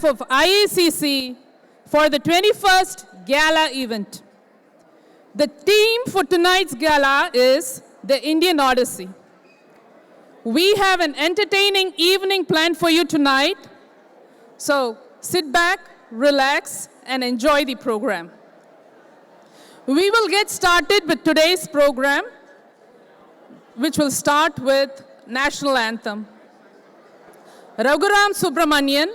behalf of IACC for the 21st Gala event. The theme for tonight's gala is the Indian Odyssey. We have an entertaining evening planned for you tonight, so sit back, relax, and enjoy the program. We will get started with today's program, which will start with National Anthem. Raghuram Subramanian,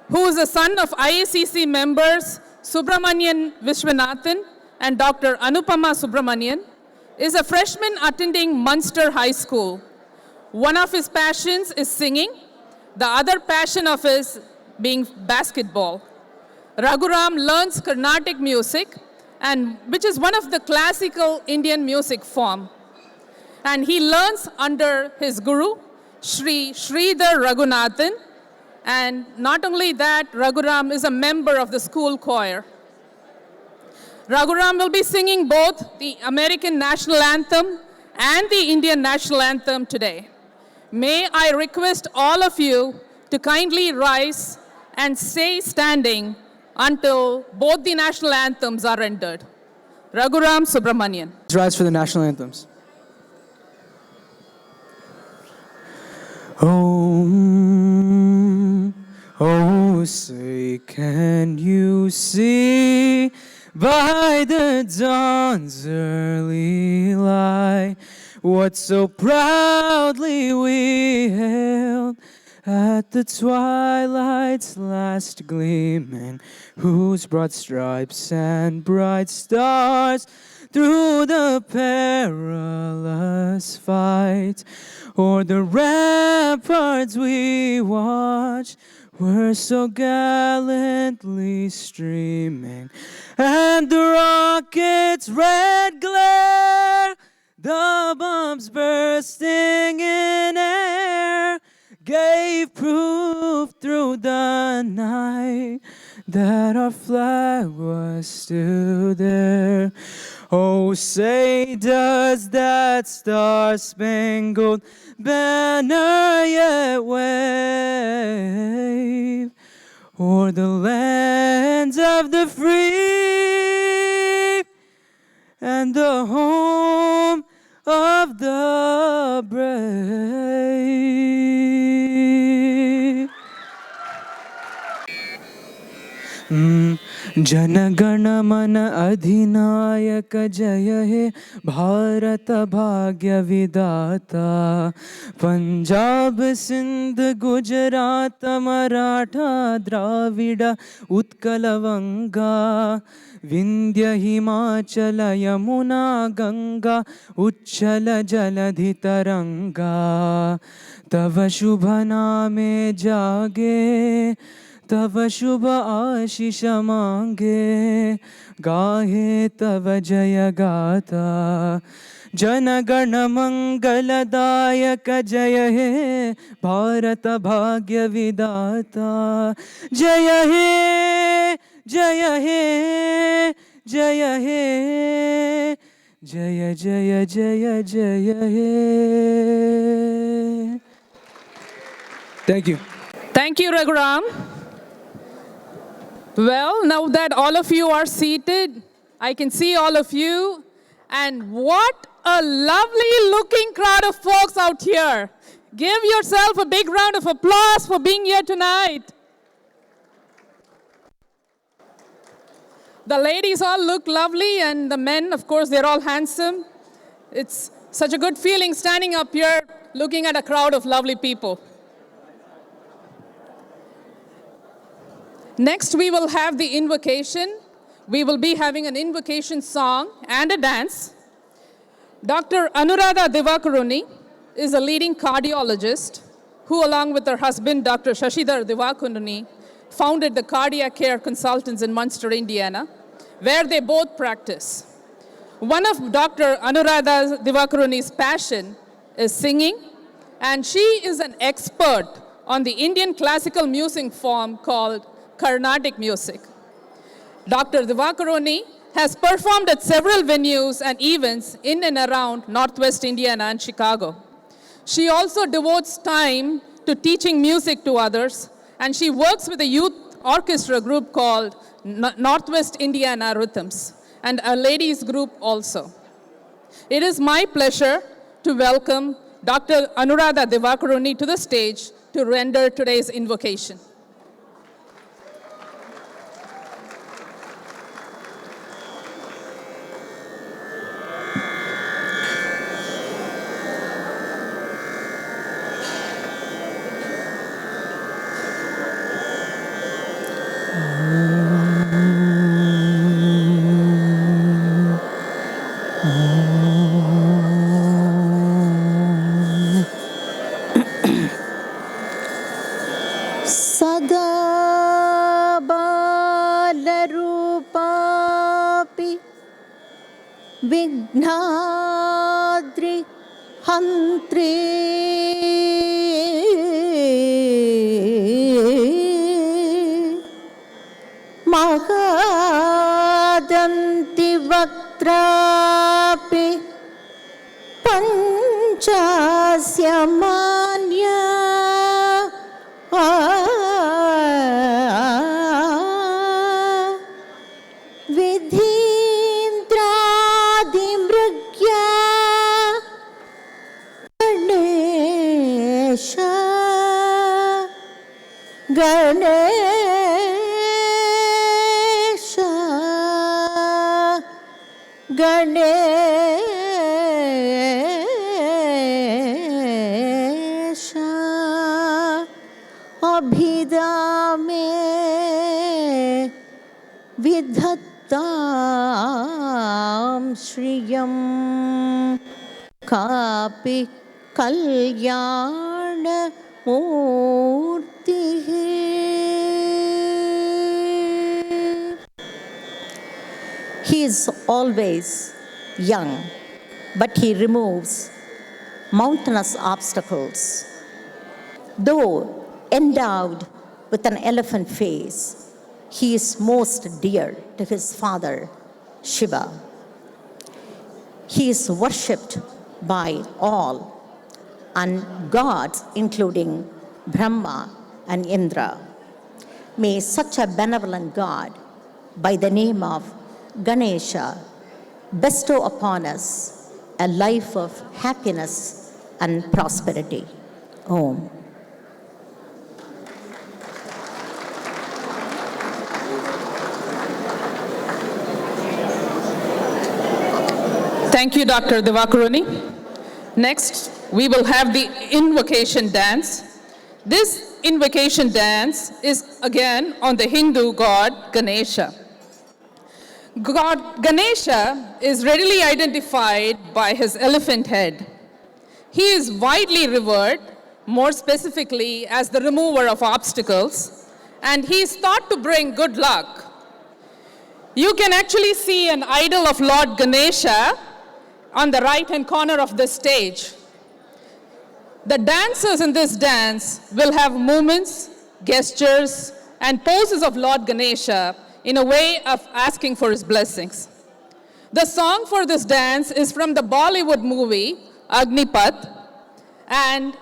who is the son of IACC members Subramanian Vishwanathan and Dr. Anupama Subramanian, is a freshman attending Munster High School. One of his passions is singing, the other passion of his being basketball. Raghuram learns Carnatic music, and which is one of the classical Indian music form. And he learns under his guru, Sri Sridhar Raghunathan. And not only that, Raghuram is a member of the school choir. Raghuram will be singing both the American National Anthem and the Indian National Anthem today. May I request all of you to kindly rise and stay standing until both the national anthems are rendered. Raghuram Subramanian. Let's rise for the national anthems. Oh, say, can you see by the dawn's early light what so proudly we hailed at the twilight's last gleaming, whose broad stripes and bright stars through the perilous fight o'er the ramparts we watched were so gallantly streaming, and the rocket's red glare, the bombs bursting in air, gave proof through the night that our flag was still there. Oh, say, does that star-spangled banner yet wave o'er the lands of the free and the home of the brave? जनगण मन अधिनायक जय हे भारत भाग्य विधाता पंजाब सिंध गुजरात मराठा द्राविड उत्कल वंगा विंध्य हिमाचल यमुना गंगा उच्छल जलधि तरंगा तव शुभ नामे जागे तव शुभ आशीष मांगे गाहे तव जय गाथा जनगण मंगलदायक जय हे भारत भाग्य विधाता जय हे जय हे जय हे जय जय जय जय हे. Thank you. Thank you, Raghuram. Well, now that all of you are seated, I can see all of you. And what a lovely looking crowd of folks out here. Give yourself a big round of applause for being here tonight. The ladies all look lovely, and the men, of course, they're all handsome. It's such a good feeling standing up here looking at a crowd of lovely people. Next, we will have the invocation. We will be having an invocation song and a dance. Dr. Anuradha Divakaruni is a leading cardiologist who, along with her husband, Dr. Shashidhar Divakaruni, founded the Cardiac Care Consultants in Munster, Indiana, where they both practice. One of Dr. Anuradha Divakaruni's passion is singing, and she is an expert on the Indian classical music form called Carnatic music. Dr. Divakaruni has performed at several venues and events in and around Northwest Indiana and Chicago. She also devotes time to teaching music to others, and she works with the youth orchestra group called Northwest Indiana Rhythms, and a ladies group also. It is my pleasure to welcome Dr. Anuradha Divakaruni to the stage to render today's invocation. Sada balarupapi vignadri hantri Mahadanti vaktrapi panchasya manya Vidhindradi-mrigya Ganesha Ganesha Ganesha Abhidame vidhattam shriyam kapi kalyana murtihi. He is always young, but he removes mountainous obstacles. Though endowed with an elephant face, he is most dear to his father, Shiva. He is worshipped by all, and gods including Brahma and Indra. May such a benevolent God by the name of Ganesha bestow upon us a life of happiness and prosperity. Om. Thank you, Dr. Divakaruni. Next, we will have the invocation dance. This invocation dance is again on the Hindu god Ganesha. God Ganesha is readily identified by his elephant head. He is widely revered, more specifically as the remover of obstacles, and he is thought to bring good luck. You can actually see an idol of Lord Ganesha on the right-hand corner of the stage. The dancers in this dance will have movements, gestures, and poses of Lord Ganesha in a way of asking for his blessings. The song for this dance is from the Bollywood movie Agnipath, and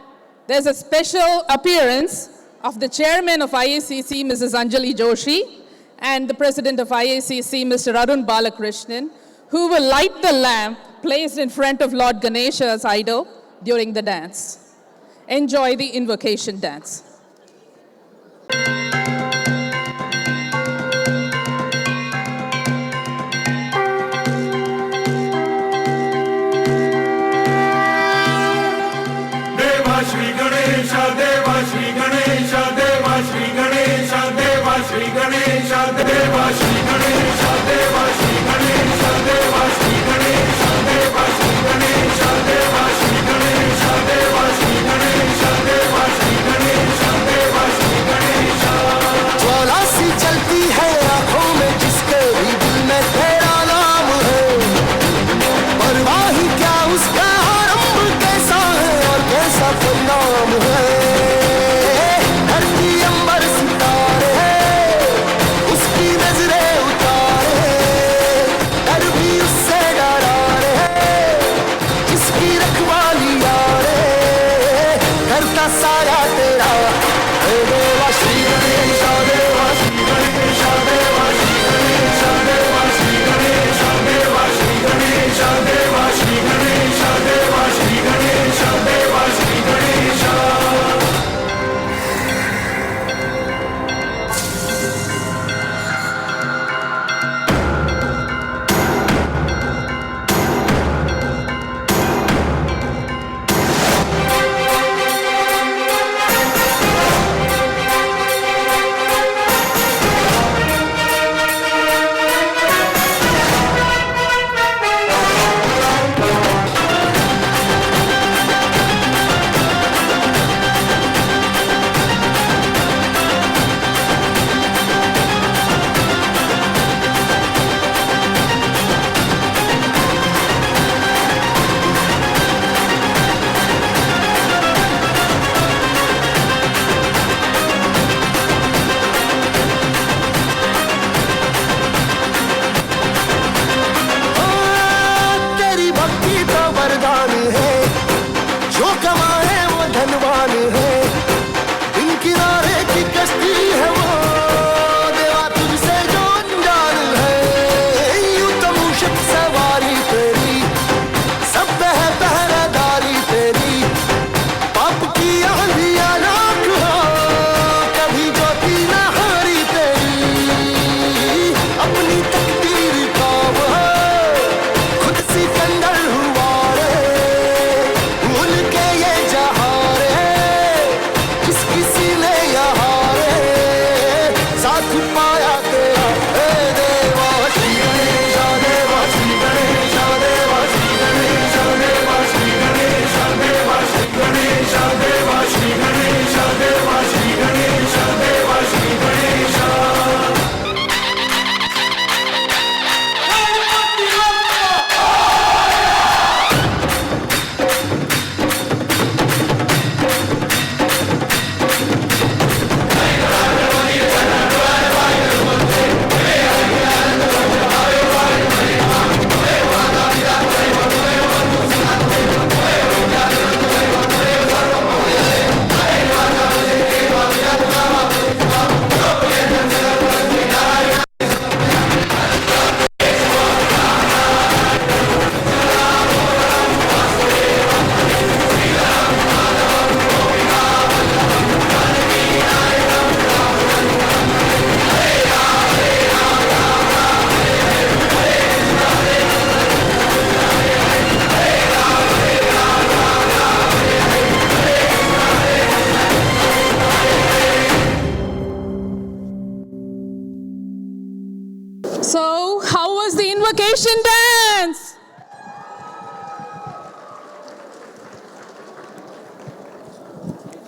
there's a special appearance of the chairman of IACC, Mrs. Anjali Joshi, and the president of IACC, Mr. Arun Balakrishnan, who will light the lamp placed in front of Lord Ganesha's idol during the dance. Enjoy the invocation dance. Deva Shri Ganesha, Deva Shri Ganesha, Deva Shri Ganesha, Deva Shri Ganesha, Deva Shri Ganesha, Deva Shri Ganesha, Deva Shri Ganesha, Deva Shri Ganesha, Deva Shri Ganesha, Deva Shri Ganesha, Deva Shri Ganesha, Deva Shri Ganesha. ज्वाला सी चलती है आंखों में जिसके भी दिल में तेरा नाम है, परवाह ही क्या उसका आरंभ कैसा है और कैसा परिणाम है। धरती अंबर सितारे उसकी नजरें उतारे, डर भी उससे डरा रे, जिसकी रखवाली यारे करता साया तेरा। देवा श्री गणेश, देवा Shri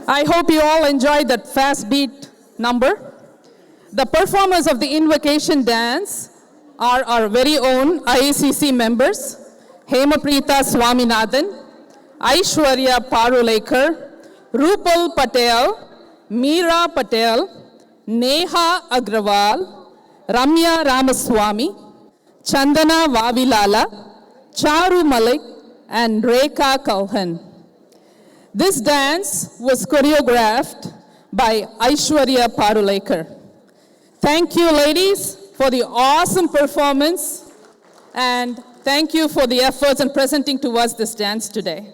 I hope you all enjoyed that fast beat number. The performers of the invocation dance are our very own IACC members, Hemapreeta Swaminathan, Aishwarya Parulekar, Rupal Patel, Meera Patel, Neha Agrawal, Ramya Ramaswamy, Chandana Vavilala, Charu Malik, and Rekha Kauhan. This dance was choreographed by Aishwarya Parulekar. Thank you, ladies, for the awesome performance, and thank you for the efforts in presenting to us this dance today.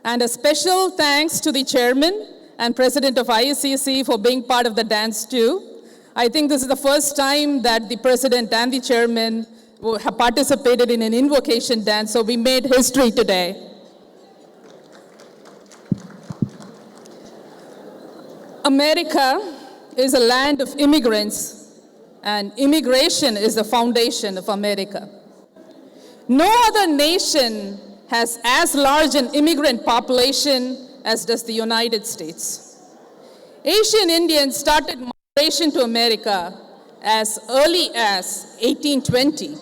And a special thanks to the chairman and president of IACC for being part of the dance too. I think this is the first time that the president and the chairman have participated in an invocation dance, so we made history today. America is a land of immigrants, and immigration is the foundation of America. No other nation has as large an immigrant population as does the United States. Asian Indians started migration to America as early as 1820,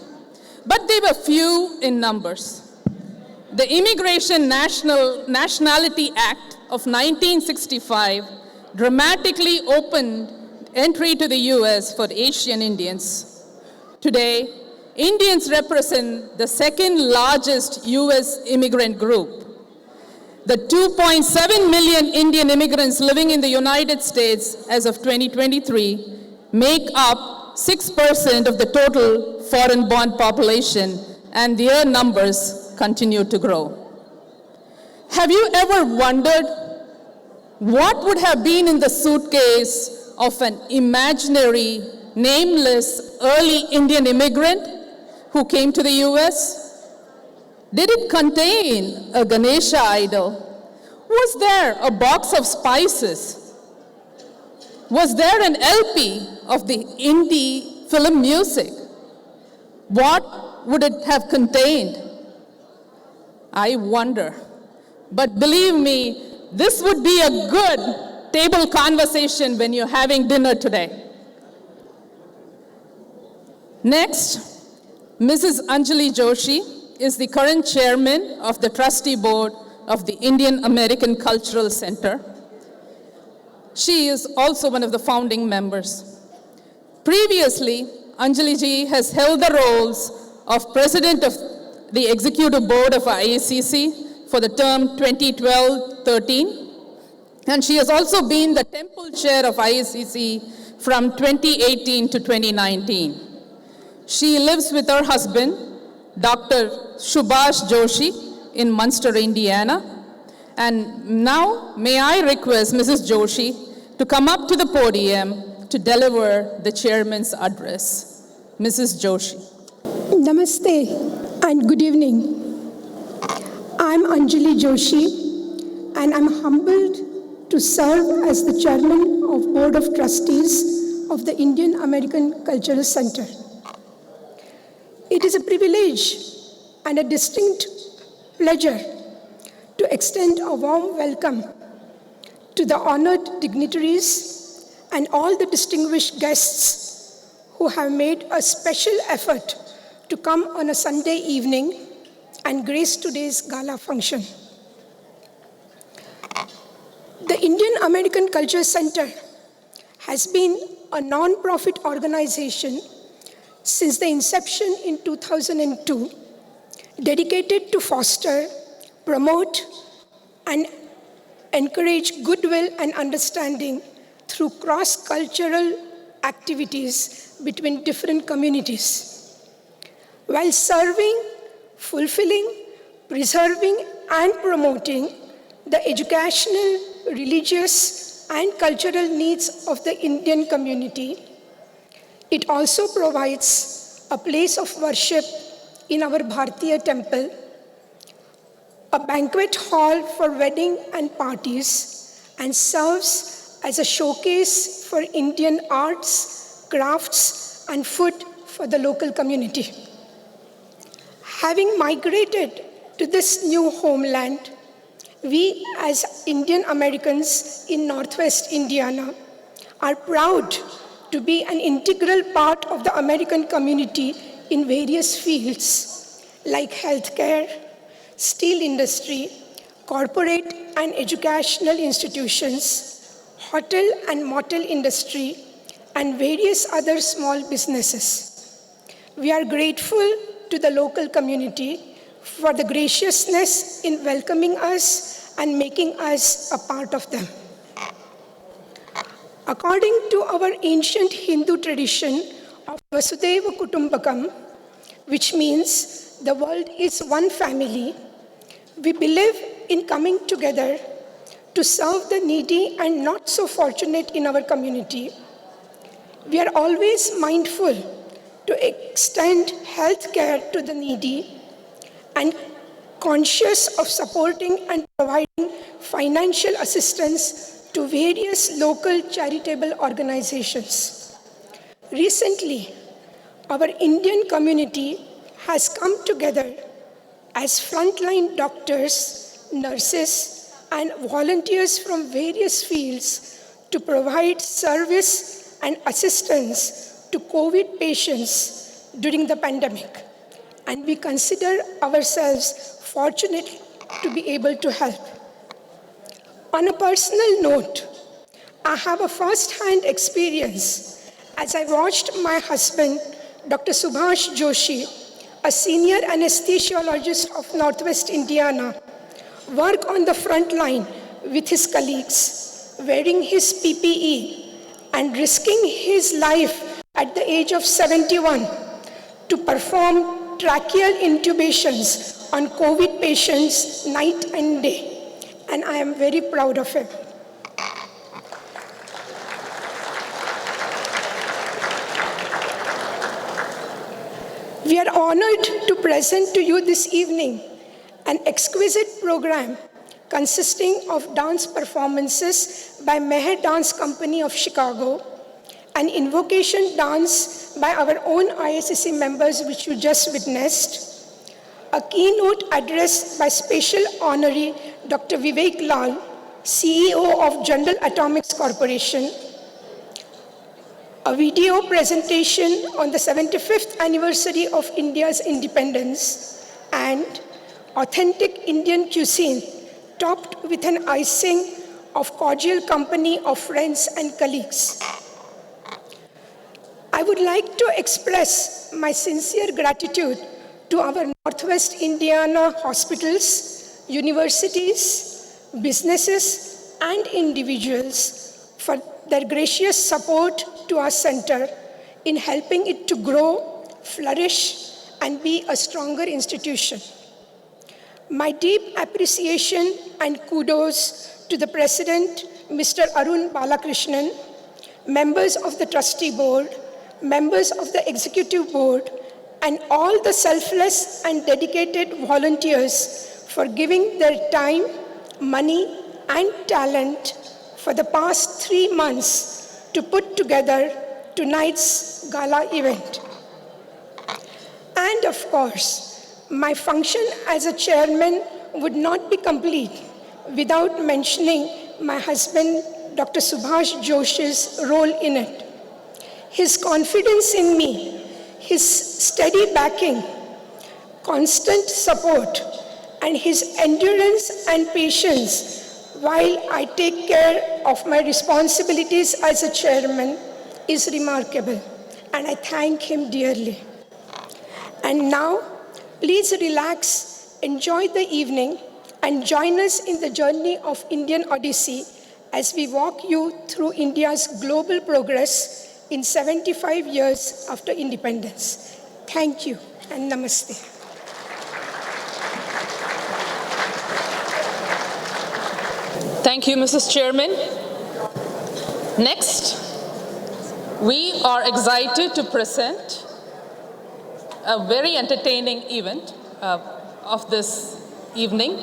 but they were few in numbers. The Immigration Nationality Act of 1965 dramatically opened entry to the US for Asian Indians. Today, Indians represent the second largest US immigrant group. The 2.7 million Indian immigrants living in the United States as of 2023 make up 6% of the total foreign-born population, and their numbers continue to grow. Have you ever wondered what would have been in the suitcase of an imaginary, nameless, early Indian immigrant who came to the US? Did it contain a Ganesha idol? Was there a box of spices? Was there an LP of the indie film music? What would it have contained? I wonder. But believe me, this would be a good table conversation when you're having dinner today. Next, Mrs. Anjali Joshi is the current chairman of the trustee board of the Indian American Cultural Center. She is also one of the founding members. Previously, Anjali ji has held the roles of president of the executive board of IACC for the term 2012-13, and she has also been the temple chair of IACC from 2018 to 2019. She lives with her husband, Dr. Subhash Joshi, in Munster, Indiana. And now, may I request Mrs. Joshi to come up to the podium to deliver the chairman's address. Mrs. Joshi. Namaste and good evening. I'm Anjali Joshi, and I'm humbled to serve as the chairman of Board of Trustees of the Indian American Cultural Center. It is a privilege and a distinct pleasure to extend a warm welcome to the honored dignitaries and all the distinguished guests who have made a special effort to come on a Sunday evening and grace today's gala function. The Indian American Culture Center has been a non-profit organization since the inception in 2002, dedicated to foster, promote, and encourage goodwill and understanding through cross-cultural activities between different communities, while serving, fulfilling, preserving, and promoting the educational, religious, and cultural needs of the Indian community. It also provides a place of worship in our Bharatiya temple, a banquet hall for wedding and parties, and serves as a showcase for Indian arts, crafts, and food for the local community. Having migrated to this new homeland We, as Indian Americans in Northwest Indiana, are proud to be an integral part of the American community in various fields like healthcare, steel industry, corporate and educational institutions, hotel and motel industry, and various other small businesses. We are grateful to the local community for the graciousness in welcoming us and making us a part of them. According to our ancient Hindu tradition of Vasudhaiva Kutumbakam, which means the world is one family, we believe in coming together to serve the needy and not so fortunate in our community. We are always mindful to extend health care to the needy and conscious of supporting and providing financial assistance to various local charitable organizations. Recently, our Indian community has come together as frontline doctors, nurses, and volunteers from various fields to provide service and assistance to COVID patients during the pandemic. And we consider ourselves fortunate to be able to help. On a personal note, I have a first-hand experience as I watched my husband, Dr. Subhash Joshi, a senior anesthesiologist of Northwest Indiana, work on the front line with his colleagues, wearing his PPE and risking his life at the age of 71 to perform tracheal intubations on COVID patients night and day. And I am very proud of him. We are honored to present to you this evening an exquisite program consisting of dance performances by Meher Dance Company of Chicago, an invocation dance by our own IACC members which you just witnessed, a keynote address by Special Honoree Dr. Vivek Lal, CEO of General Atomics Corporation, a video presentation on the 75th anniversary of India's independence, and authentic Indian cuisine topped with an icing of cordial company of friends and colleagues. I would like to express my sincere gratitude to our Northwest Indiana hospitals, universities, businesses, and individuals for their gracious support to our center in helping it to grow, flourish, and be a stronger institution. My deep appreciation and kudos to the President, Mr. Arun Balakrishnan, members of the Trustee Board, members of the Executive Board, and all the selfless and dedicated volunteers for giving their time, money, and talent for the past 3 months to put together tonight's gala event. And of course, my function as a chairman would not be complete without mentioning my husband, Dr. Subhash Joshi's role in it. His confidence in me, his steady backing, constant support, and his endurance and patience while I take care of my responsibilities as a chairman is remarkable, and I thank him dearly. And now, please relax, enjoy the evening, and join us in the journey of Indian Odyssey as we walk you through India's global progress in 75 years after independence. Thank you, and namaste. Thank you, Mrs. Chairman. Next, we are excited to present a very entertaining event of this evening.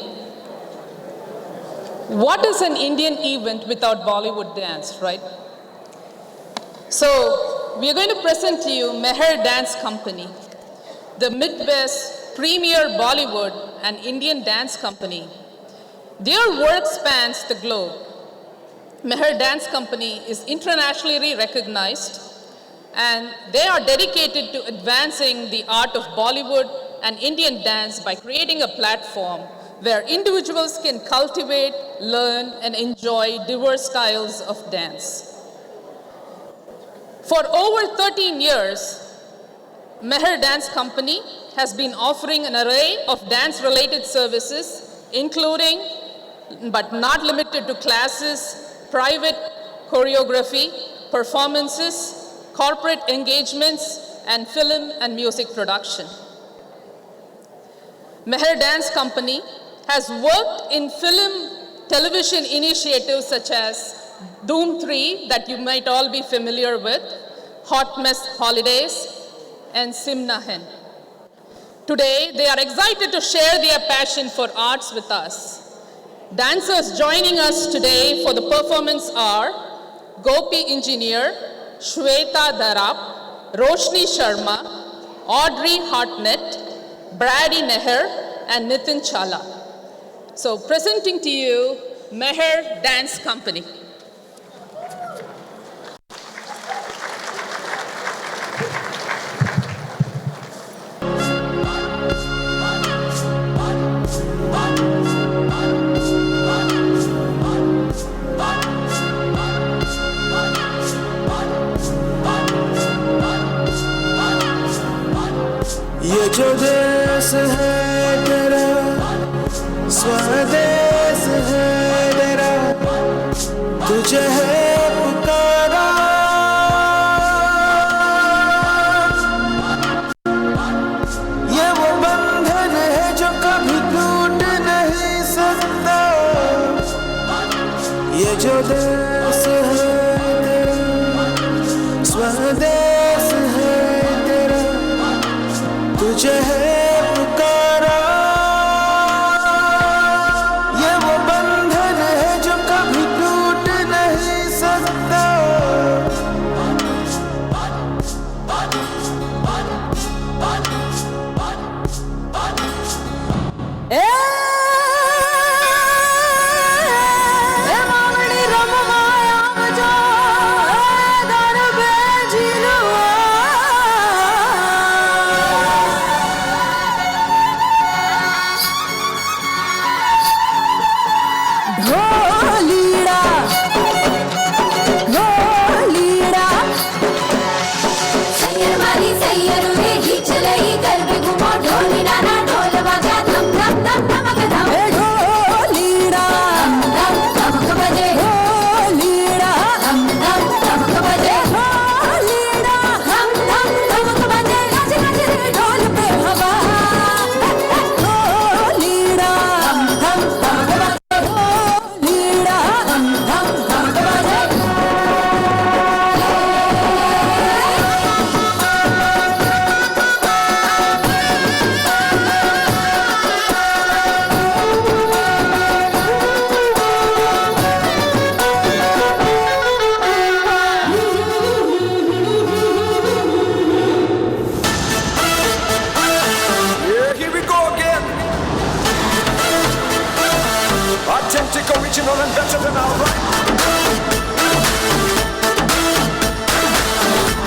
What is an Indian event without Bollywood dance, right? So, we are going to present to you Meher Dance Company, the Midwest premier Bollywood and Indian dance company, Their work spans the globe. Meher Dance Company is internationally recognized, and they are dedicated to advancing the art of Bollywood and Indian dance by creating a platform where individuals can cultivate, learn, and enjoy diverse styles of dance. For over 13 years, Meher Dance Company has been offering an array of dance-related services, including, but not limited to, classes, private choreography, performances, corporate engagements, and film and music production. Meher Dance Company has worked in film, television initiatives such as Doom 3, that you might all be familiar with, Hot Mess Holidays, and Simna Hen. Today, they are excited to share their passion for arts with us. Dancers joining us today for the performance are Gopi Engineer, Shweta Dharap, Roshni Sharma, Audrey Hartnett, Brady Neher, and Nitin Chala. So presenting to you, Meher Dance Company. ये जो देश है तेरा, स्वदेश है तेरा, तुझे है पुकारा। ये वो बंधन है जो कभी टूट नहीं सकता। ये जो देश है तेरा, स्वदेश है तेरा, तुझे है पुकारा। ये वो बंधन है जो कभी टूट नहीं सकता। Original and better than our right.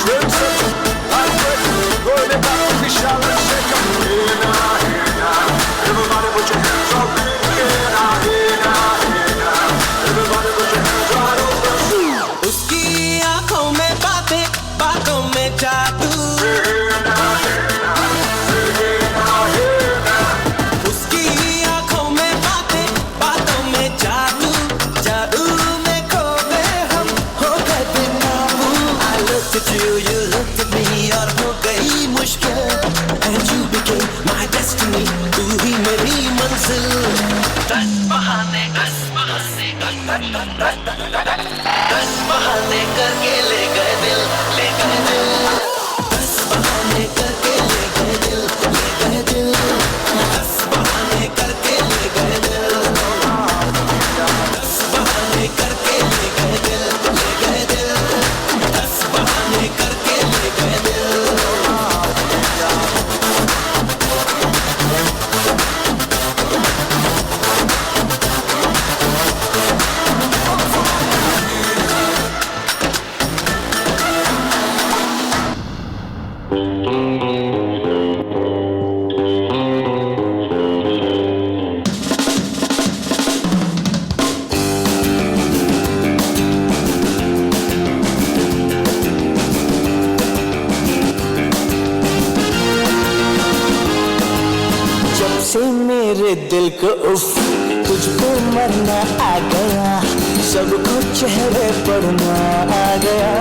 Dreams set, I'm ready. Roll it back, we shall and shake 'em. Hey now, hey now. Everybody put your hands up. Hey now, hey now, hey now. Everybody put your hands right over. उसकी आँखों में बातें, बातों में जादू। You looked at me और हो गई मुश्किल, and you became my destiny. तू ही मेरी मंजिल। दस बहाने करके ले गए दिल, ले गए दिल। दस बहाने करके ले गए दिल, ले गए दिल। दस बहाने करके ले गए दिल। दस बहाने करके ले गए दिल, ले गए दिल। दस बहाने करके ले गए दिल। दिल को उफ तुझ पे मरना आ गया सबको चेहरे पढ़ना आ गया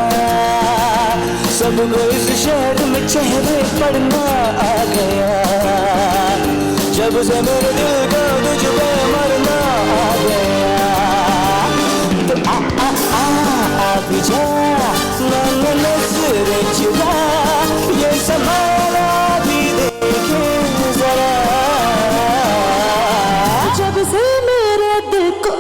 सबको इस शहर में चेहरे पढ़ना आ गया जब से मेरे दिल को तुझ पे मरना आ गया तो आ भी जा ना नजर चुरा ये समाना भी देखे जरा जब से मेरे दिल को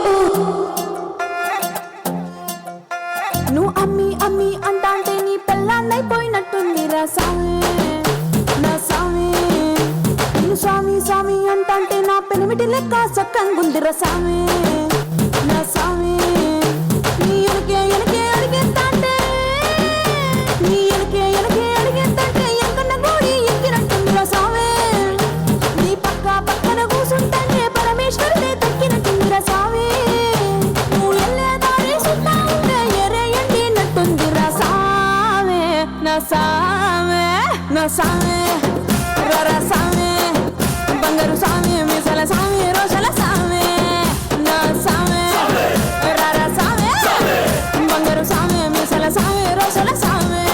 ను అమ్మి అమ్మి అంటాంటే నీ పెళ్ళాన్నైపోయినట్టుంది రా సామి నా సామి నిన్ను స్వామి స్వామి అంటాంటే నా పెనిమిటి లెక్క సక్కంగుంది రా సామి నా సామి నీ ఎనకే ఎనకే అడిగేస్తాంటే నీ ఎనకే ఎనకే అడిగేస్తాంటే ఎంకన్న గోడి ఎక్కినట్టుంది రా సామి నీ పక్క పక్కన కూసుంటాంటే పరమేశ్వరుడే తక్కినట్టుంది రా సామి నువ్వు ఎల్లే దారి సుత్తా ఉంటే ఎరే ఎండినట్టుంది రా సామి నా సామి నా సామి రా సామి బంగారు సామి మీసల సామి రోషల సామి నా సామి రా సామి బంగారు సామి మీసల సామి రోషల సామి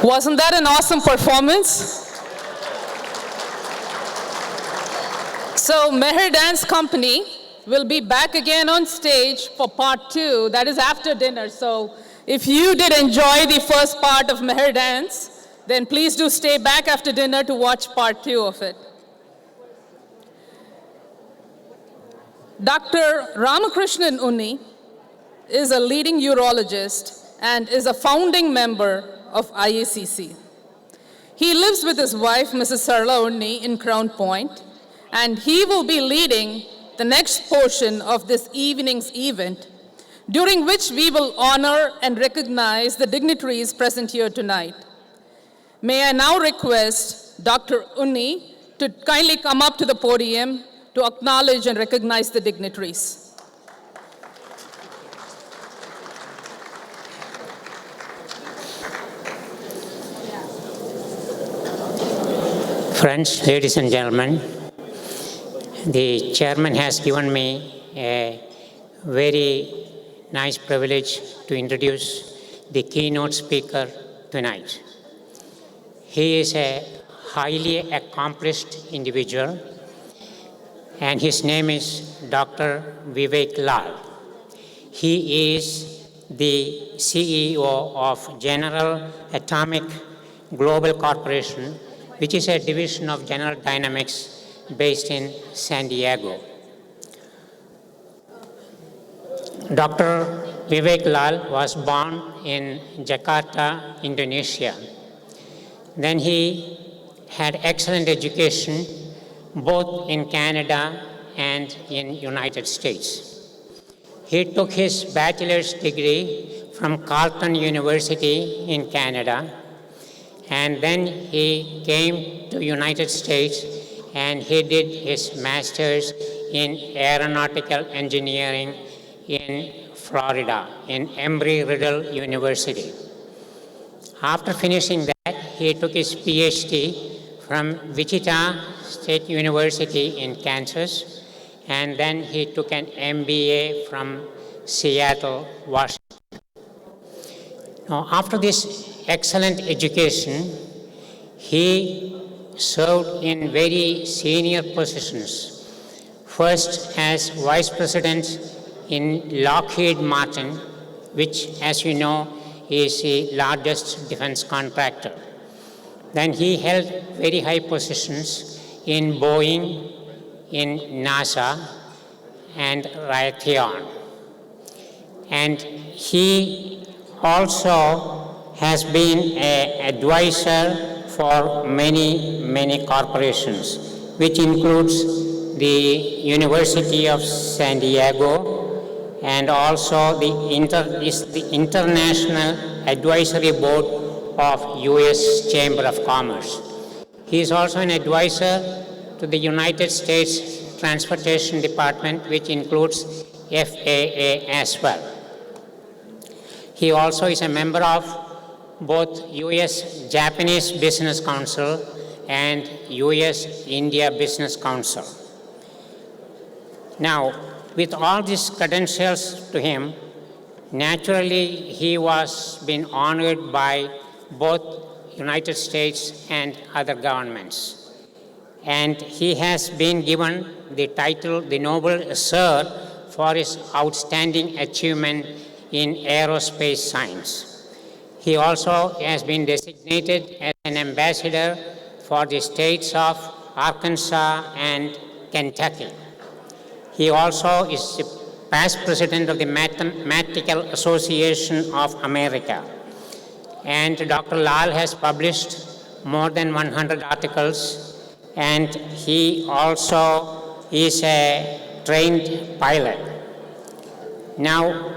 Wasn't that an awesome performance? So Meher Dance Company will be back again on stage for part 2, that is after dinner. So if you did enjoy the first part of Meher Dance, then please do stay back after dinner to watch part 2 of it. Dr. Ramakrishnan Unni is a leading urologist and is a founding member of IACC. He lives with his wife, Mrs. Sarla Unni, in Crown Point, and he will be leading the next portion of this evening's event, during which we will honor and recognize the dignitaries present here tonight. May I now request Dr. Unni to kindly come up to the podium to acknowledge and recognize the dignitaries. Friends, ladies and gentlemen, the chairman has given me a very nice privilege to introduce the keynote speaker tonight. He is a highly accomplished individual, and his name is Dr. Vivek Lal. He is the CEO of General Atomic Global Corporation, which is a division of General Dynamics based in San Diego. Dr. Vivek Lal was born in Jakarta, Indonesia. Then he had excellent education both in Canada and in United States. He took his bachelor's degree from Carleton University in Canada, and then he came to United States and he did his master's in aeronautical engineering in Florida, in Embry-Riddle University. After finishing that, he took his PhD from Wichita State University in Kansas, and then he took an MBA from Seattle, Washington. Now, after this excellent education, he served in very senior positions. First as Vice President in Lockheed Martin, which, as you know, is the largest defense contractor. Then he held very high positions in Boeing, in NASA, and Raytheon. And he also has been an advisor for many corporations, which includes the University of San Diego and also the International Advisory Board of U.S. Chamber of Commerce. He is also an advisor to the United States Transportation Department, which includes FAA as well. He also is a member of both U.S.-Japanese Business Council and U.S.-India Business Council. Now, with all these credentials to him, naturally he was being honored by both United States and other governments. And he has been given the title, the Nobel Sir, for his outstanding achievement in aerospace science. He also has been designated as an ambassador for the states of Arkansas and Kentucky. He also is the past president of the Mathematical Association of America. And Dr. Lal has published more than 100 articles, and he also is a trained pilot. Now,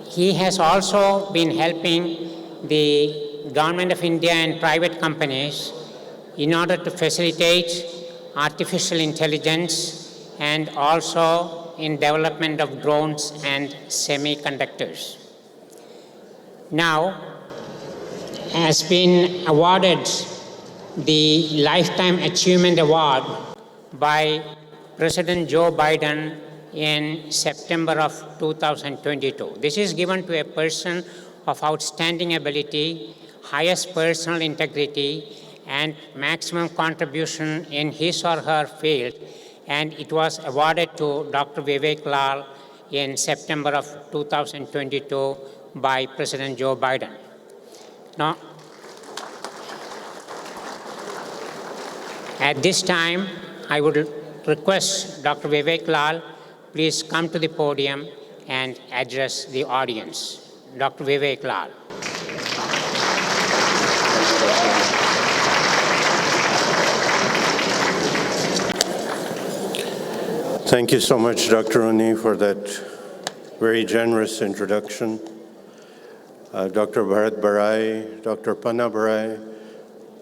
he has also been helping the Government of India and private companies in order to facilitate artificial intelligence and also in development of drones and semiconductors. Now, has been awarded the Lifetime Achievement Award by President Joe Biden in September of 2022. This is given to a person of outstanding ability, highest personal integrity, and maximum contribution in his or her field, and it was awarded to Dr. Vivek Lal in September of 2022 by President Joe Biden. Now, at this time, I would request Dr. Vivek Lal, please come to the podium and address the audience. Dr. Vivek Lal. Thank you so much, Dr. Oni, for that very generous introduction. Dr. Bharat Barai, Dr. Panna Barai,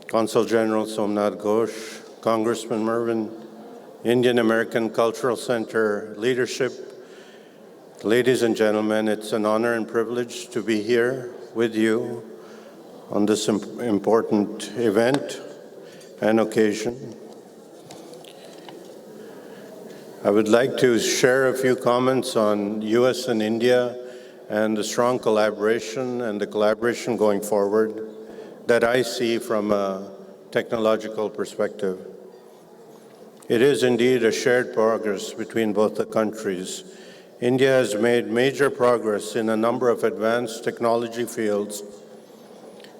Consul General Somnath Ghosh, Congressman Mervyn, Indian American Cultural Center leadership, ladies and gentlemen, it's an honor and privilege to be here with you on this important event and occasion. I would like to share a few comments on US and India and the strong collaboration and the collaboration going forward that I see from a technological perspective. It is indeed a shared progress between both the countries. India has made major progress in a number of advanced technology fields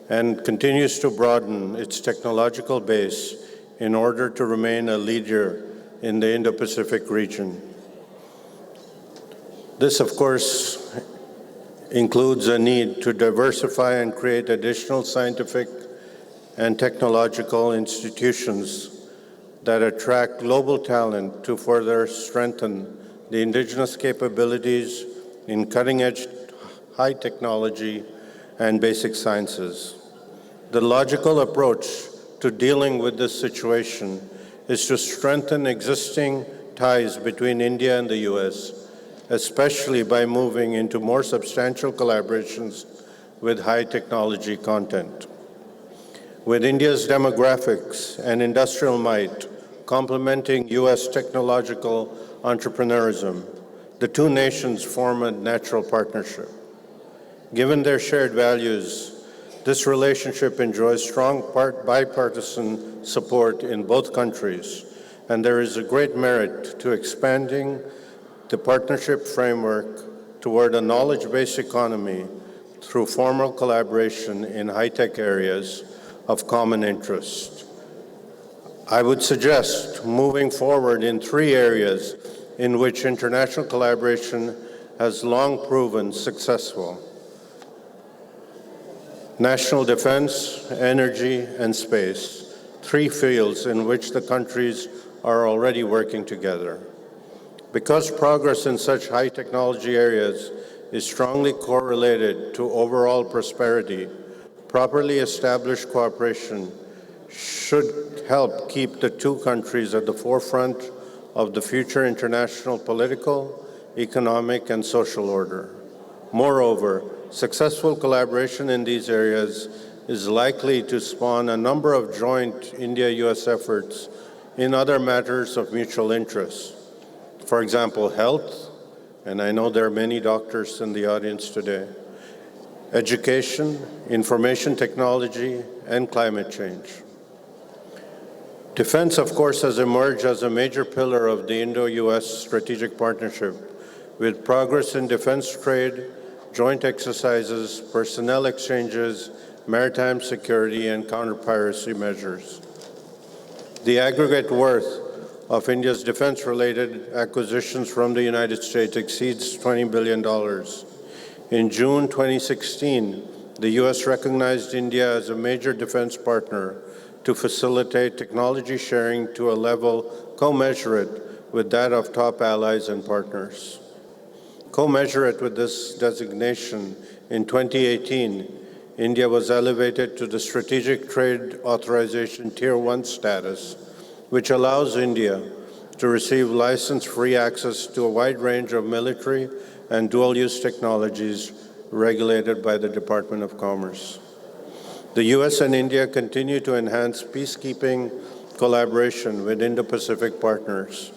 and continues to broaden its technological base in order to remain a leader in the Indo-Pacific region. This, of course, includes a need to diversify and create additional scientific and technological institutions that attract global talent to further strengthen the indigenous capabilities in cutting-edge high technology and basic sciences. The logical approach to dealing with this situation is to strengthen existing ties between India and the US, especially by moving into more substantial collaborations with high technology content. With India's demographics and industrial might complementing US technological entrepreneurism, the two nations form a natural partnership. Given their shared values, this relationship enjoys strong bipartisan support in both countries, and there is a great merit to expanding the partnership framework toward a knowledge-based economy through formal collaboration in high-tech areas of common interest. I would suggest moving forward in 3 areas in which international collaboration has long proven successful. national defense, energy, and space, three fields in which the countries are already working together. Because progress in such high technology areas is strongly correlated to overall prosperity, properly established cooperation should help keep the two countries at the forefront of the future international political, economic, and social order. Moreover, successful collaboration in these areas is likely to spawn a number of joint India-US efforts in other matters of mutual interest. For example, health, and I know there are many doctors in the audience today, education, information technology, and climate change. Defense, of course, has emerged as a major pillar of the Indo-US strategic partnership, with progress in defense trade, joint exercises, personnel exchanges, maritime security, and counter-piracy measures. The aggregate worth of India's defense-related acquisitions from the United States exceeds $20 billion. In June 2016, the U.S. recognized India as a major defense partner to facilitate technology sharing to a level commensurate with that of top allies and partners. Commensurate with this designation, in 2018, India was elevated to the Strategic Trade Authorization Tier 1 status, which allows India to receive license-free access to a wide range of military and dual-use technologies regulated by the Department of Commerce. The U.S. and India continue to enhance peacekeeping collaboration with Indo-Pacific partners.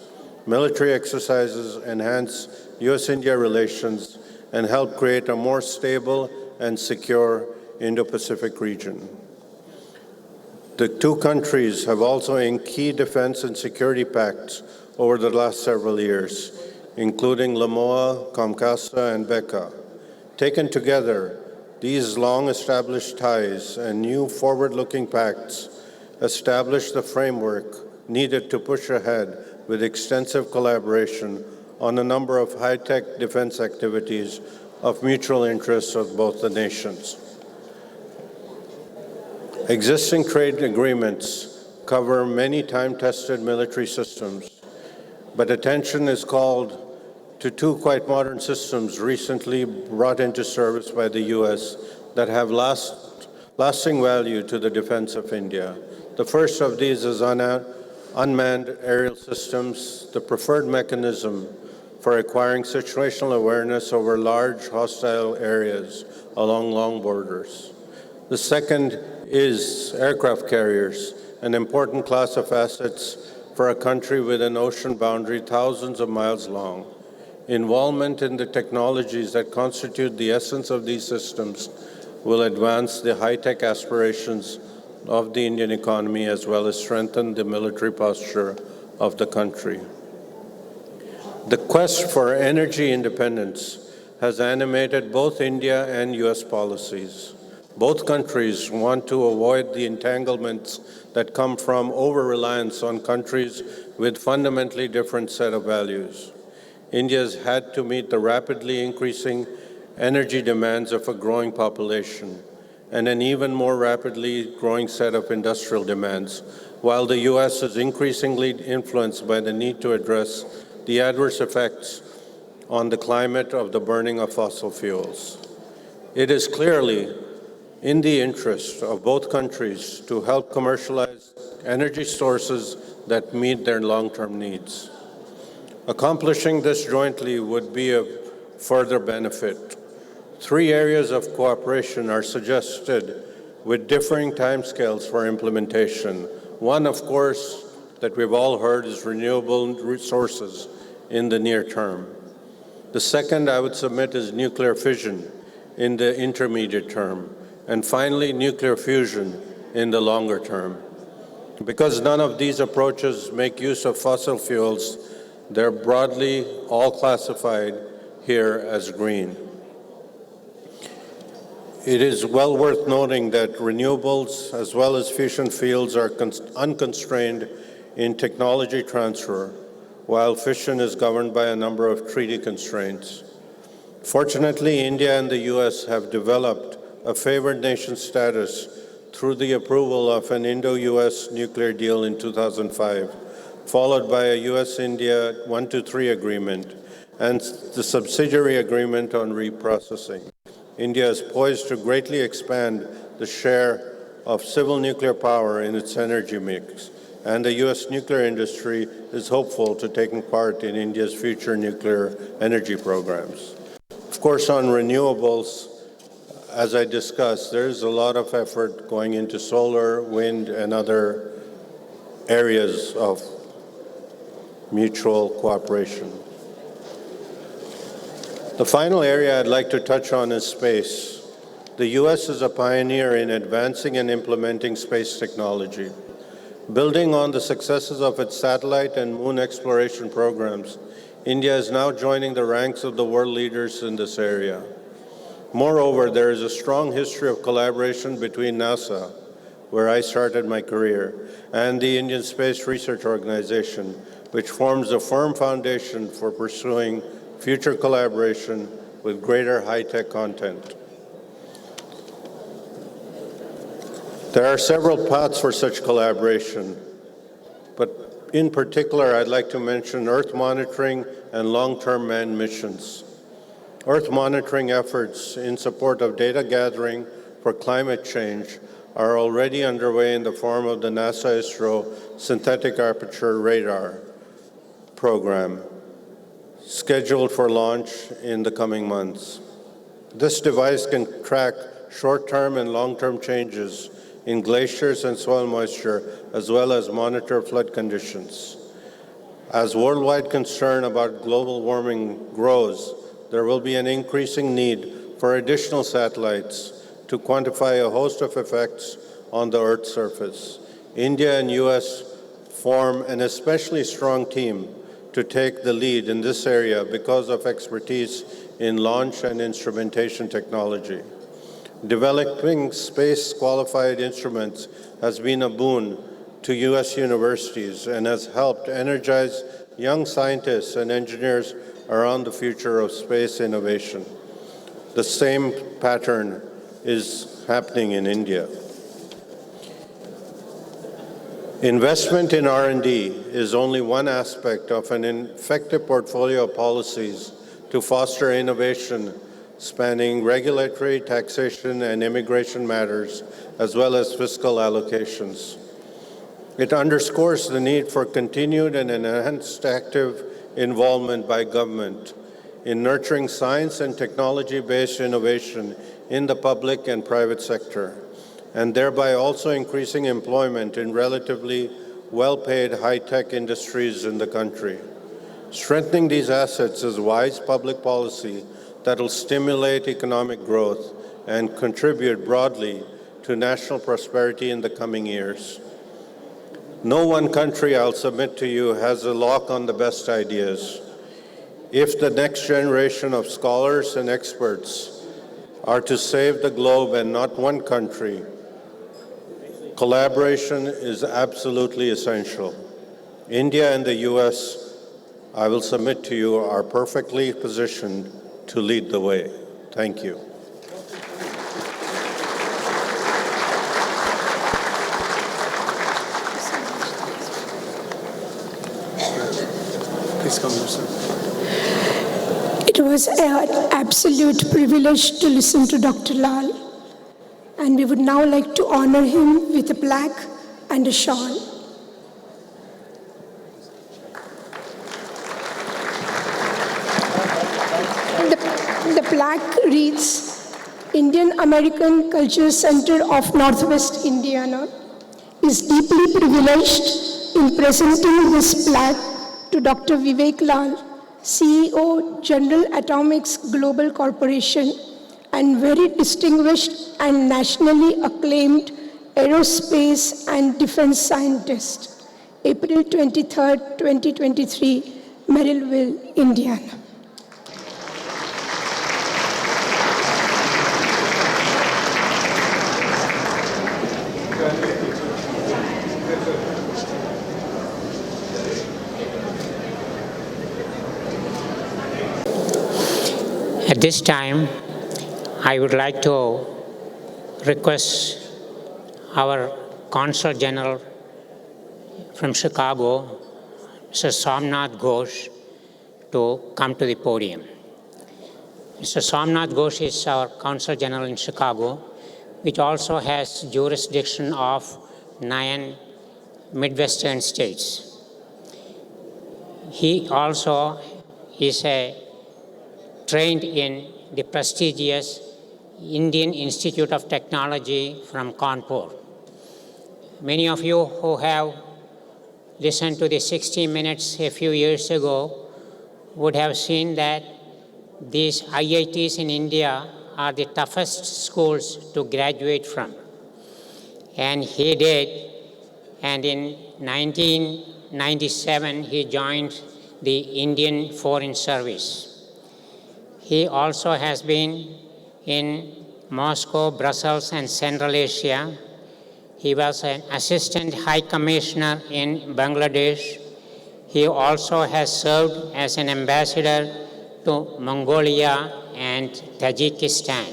Military exercises enhance U.S.-India relations and help create a more stable and secure Indo-Pacific region. The two countries have also inked key defense and security pacts over the last several years, including LAMOA, COMCASA, and BECA. Taken together, these long-established ties and new forward-looking pacts establish the framework needed to push ahead with extensive collaboration on a number of high-tech defense activities of mutual interest of both the nations. Existing trade agreements cover many time-tested military systems, but attention is called to two quite modern systems recently brought into service by the U.S. that have lasting value to the defense of India. The first of these is unmanned aerial systems, the preferred mechanism for acquiring situational awareness over large hostile areas along long borders. The second is aircraft carriers, an important class of assets for a country with an ocean boundary thousands of miles long. Involvement in the technologies that constitute the essence of these systems will advance the high-tech aspirations of the Indian economy as well as strengthen the military posture of the country. The quest for energy independence has animated both India and U.S. policies. Both countries want to avoid the entanglements that come from over-reliance on countries with fundamentally different set of values. India has had to meet the rapidly increasing energy demands of a growing population and an even more rapidly growing set of industrial demands, while the U.S. is increasingly influenced by the need to address the adverse effects on the climate of the burning of fossil fuels. It is clearly in the interest of both countries to help commercialize energy sources that meet their long-term needs. Accomplishing this jointly would be of further benefit. Three areas of cooperation are suggested with differing timescales for implementation. One, of course, that we've all heard is renewable resources in the near term. The second I would submit is nuclear fission in the intermediate term. And finally, nuclear fusion in the longer term. Because none of these approaches make use of fossil fuels, they're broadly all classified here as green. It is well worth noting that renewables as well as fusion fields are unconstrained in technology transfer, while fission is governed by a number of treaty constraints. Fortunately, India and the U.S. have developed a favored nation status through the approval of an Indo-US nuclear deal in 2005, followed by a US-India 123 agreement and the subsidiary agreement on reprocessing. India is poised to greatly expand the share of civil nuclear power in its energy mix, and the US nuclear industry is hopeful to taking part in India's future nuclear energy programs. Of course, on renewables, as I discussed, there's a lot of effort going into solar, wind, and other areas of mutual cooperation. The final area I'd like to touch on is space. The US is a pioneer in advancing and implementing space technology. Building on the successes of its satellite and moon exploration programs, India is now joining the ranks of the world leaders in this area. Moreover, there is a strong history of collaboration between NASA, where I started my career, and the Indian Space Research Organization, which forms a firm foundation for pursuing future collaboration with greater high-tech content. There are several paths for such collaboration, but in particular, I'd like to mention Earth monitoring and long-term manned missions. Earth monitoring efforts in support of data gathering for climate change are already underway in the form of the NASA ISRO Synthetic Aperture Radar program, scheduled for launch in the coming months. This device can track short-term and long-term changes in glaciers and soil moisture, as well as monitor flood conditions. As worldwide concern about global warming grows, there will be an increasing need for additional satellites to quantify a host of effects on the Earth's surface. India and US form an especially strong team to take the lead in this area because of expertise in launch and instrumentation technology. Developing space-qualified instruments has been a boon to US universities and has helped energize young scientists and engineers around the future of space innovation. The same pattern is happening in India. Investment in R&D is only one aspect of an effective portfolio of policies to foster innovation spanning regulatory, taxation, and immigration matters, as well as fiscal allocations. It underscores the need for continued and enhanced active involvement by government in nurturing science and technology-based innovation in the public and private sector, and thereby also increasing employment in relatively well-paid high-tech industries in the country. Strengthening these assets is wise public policy that will stimulate economic growth and contribute broadly to national prosperity in the coming years. No one country, I'll submit to you, has a lock on the best ideas. If the next generation of scholars and experts are to save the globe and not one country, collaboration is absolutely essential. India and the US, I will submit to you, are perfectly positioned to lead the way. Thank you. Please come here, sir. It was an absolute privilege to listen to Dr. Lal, and we would now like to honor him with a plaque and a shawl. The plaque reads, Indian American Culture Center of Northwest Indiana is deeply privileged in presenting this plaque to Dr. Vivek Lal, CEO, General Atomics Global Corporation, and very distinguished and nationally acclaimed aerospace and defense scientist, April 23, 2023, Merrillville, Indiana. At this time, I would like to request our Consul General from Chicago, Mr. Somnath Ghosh, to come to the podium. Mr. Somnath Ghosh is our Consul General in Chicago, which also has jurisdiction of 9 Midwestern states. He also is trained in the prestigious Indian Institute of Technology from Kanpur. Many of you who have listened to the 60 Minutes a few years ago would have seen that these IITs in India are the toughest schools to graduate from. And he did, and in 1997 he joined the Indian Foreign Service. He also has been in Moscow, Brussels, and Central Asia. He was an Assistant High Commissioner in Bangladesh. He also has served as an ambassador to Mongolia and Tajikistan.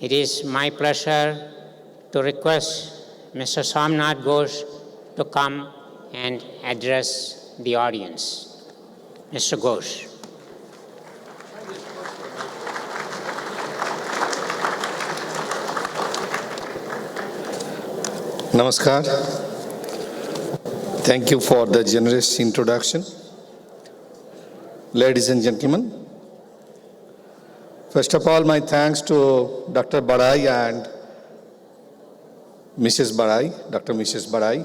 It is my pleasure to request Mr. Somnath Ghosh to come and address the audience. Mr. Ghosh. Namaskar. Thank you for the generous introduction. Ladies and gentlemen, first of all, my thanks to Dr. Barai and Mrs. Barai, Dr. Mrs. Barai.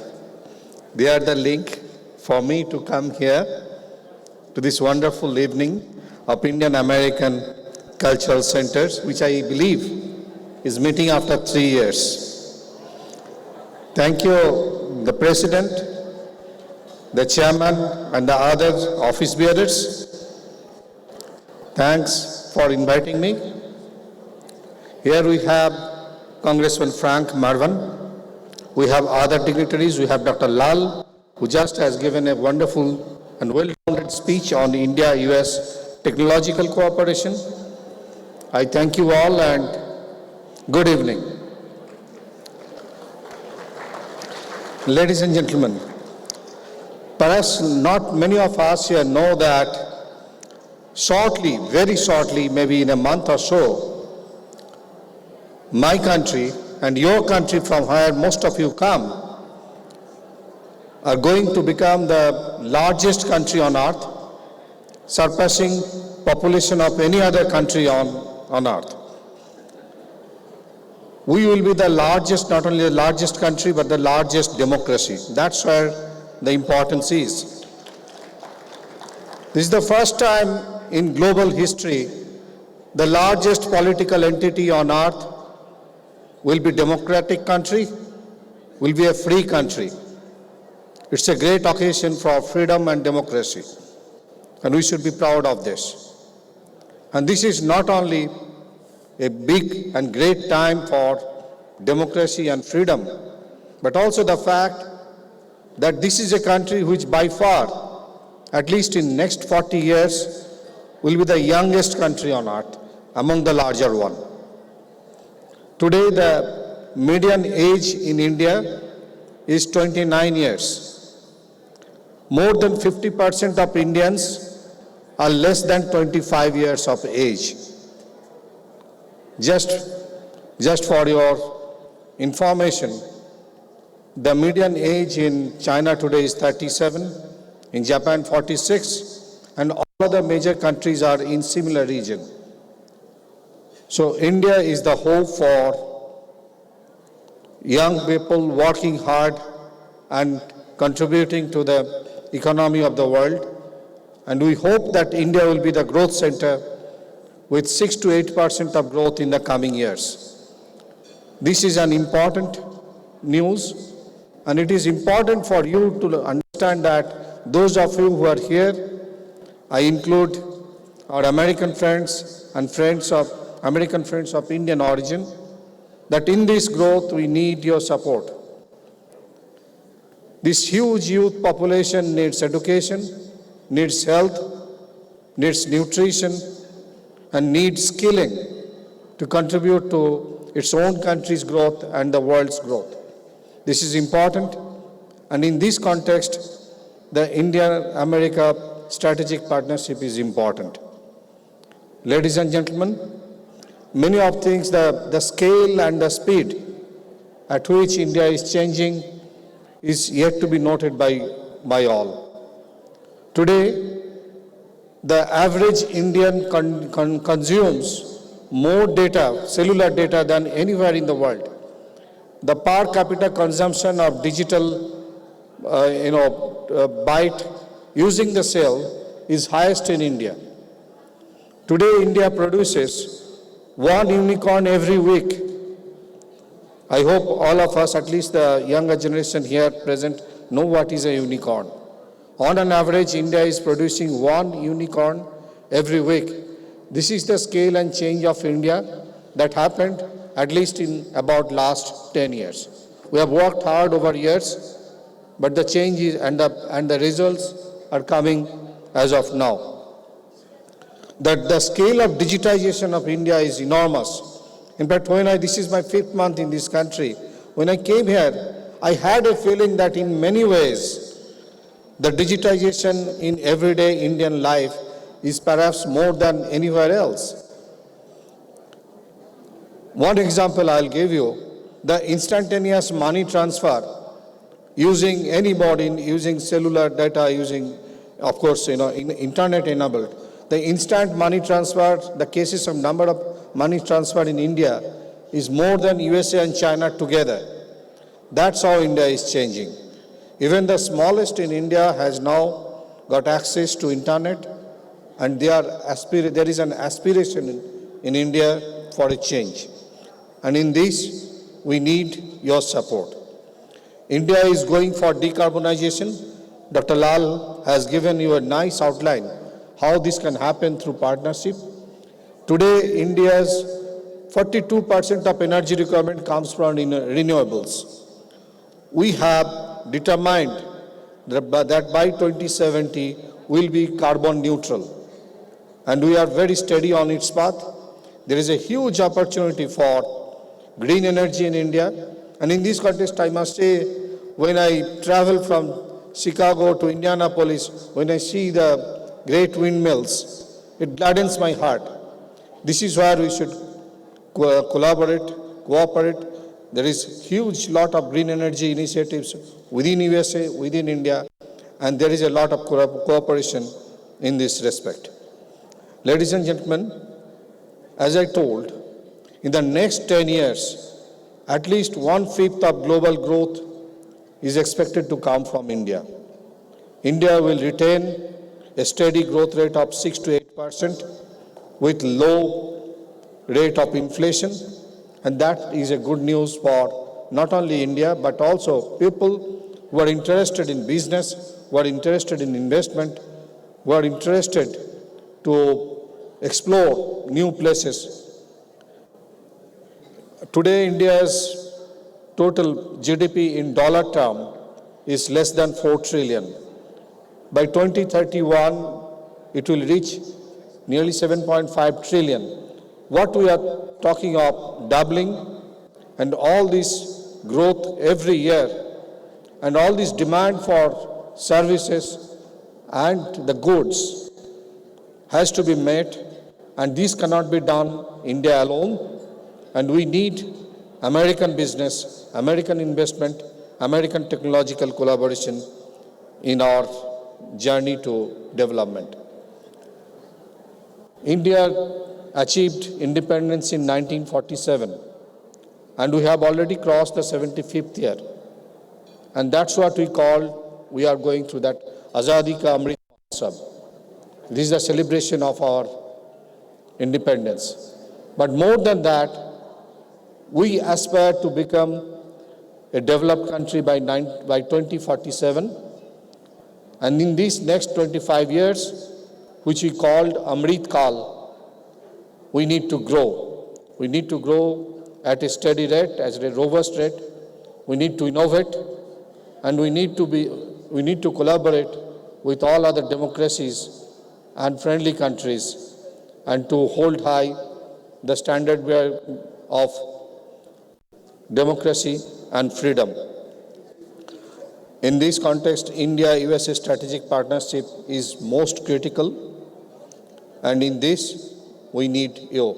They are the link for me to come here to this wonderful evening of Indian American Cultural Centers, which I believe is meeting after 3 years. Thank you, the President, the Chairman, and the other office bearers. Thanks for inviting me. Here we have Congressman Frank Marwan. We have other dignitaries. We have Dr. Lal, who just has given a wonderful and well-rounded speech on India-US technological cooperation. I thank you all and good evening. Ladies and gentlemen, perhaps not many of us here know that shortly, very shortly, maybe in a month or so, my country and your country from where most of you come are going to become the largest country on earth, surpassing population of any other country on earth. We will be the largest, not only the largest country, but the largest democracy. That's where the importance is. This is the first time in global history the largest political entity on earth will be a democratic country, will be a free country. It's a great occasion for freedom and democracy, and we should be proud of this. And this is not only a big and great time for democracy and freedom, but also the fact that this is a country which by far, at least in next 40 years, will be the youngest country on earth among the larger one. Today, the median age in India is 29 years. More than 50% of Indians are less than 25 years of age. Just for your information, the median age in China today is 37, in Japan 46, and all other major countries are in similar region. So India is the hope for young people working hard and contributing to the economy of the world. And we hope that India will be the growth center with 6 to 8% of growth in the coming years. This is an important news, and it is important for you to understand that those of you who are here, I include our American friends and American friends of Indian origin, that in this growth we need your support. This huge youth population needs education, needs health, needs nutrition, and needs skilling to contribute to its own country's growth and the world's growth. This is important, and in this context, the India-America strategic partnership is important. Ladies and gentlemen, many of things, the scale and the speed at which India is changing is yet to be noted by all. Today, the average Indian consumes more data, cellular data, than anywhere in the world. The per capita consumption of digital, byte using the cell is highest in India. Today, India produces one unicorn every week. I hope all of us, at least the younger generation here present, know what is a unicorn. On an average, India is producing one unicorn every week. This is the scale and change of India that happened at least in about last 10 years. We have worked hard over years, but the change is, and the results are coming as of now. The scale of digitization of India is enormous. In fact, this is my 5th month in this country. When I came here, I had a feeling that in many ways, the digitization in everyday Indian life is perhaps more than anywhere else. One example I'll give you, the instantaneous money transfer using anybody, using cellular data, using, of course, internet enabled. The instant money transfer, the cases of number of money transfer in India is more than USA and China together. That's how India is changing. Even the smallest in India has now got access to internet, and there is an aspiration in India for a change. And in this, we need your support. India is going for decarbonization. Dr. Lal has given you a nice outline how this can happen through partnership. Today, India's 42% of energy requirement comes from renewables. We have determined that by 2070, we'll be carbon neutral. And we are very steady on its path. There is a huge opportunity for green energy in India. And in this context, I must say, when I travel from Chicago to Indianapolis, when I see the great windmills, it gladdens my heart. This is where we should collaborate, cooperate. There is huge lot of green energy initiatives within USA, within India, and there is a lot of cooperation in this respect. Ladies and gentlemen, as I told, in the next 10 years, at least 1/5 of global growth is expected to come from India. India will retain a steady growth rate of 6 to 8% with low rate of inflation, and that is a good news for not only India but also people who are interested in business, who are interested in investment, who are interested to explore new places. Today, India's total GDP in dollar term is less than 4 trillion. By 2031, it will reach nearly 7.5 trillion. What we are talking of doubling, and all this growth every year, and all this demand for services and the goods has to be met, and this cannot be done India alone. And we need American business, American investment, American technological collaboration in our journey to development. India achieved independence in 1947, and we have already crossed the 75th year. And that's what we are going through that Azadi Ka Amrit Mahotsav. This is a celebration of our independence. But more than that, we aspire to become a developed country by 2047. And in these next 25 years, which we called Amrit Kal, we need to grow. We need to grow at a steady rate, at a robust rate. We need to innovate, and we need to collaborate with all other democracies and friendly countries, and to hold high the standard of democracy, and freedom. In this context, India-USA strategic partnership is most critical, and in this, we need you.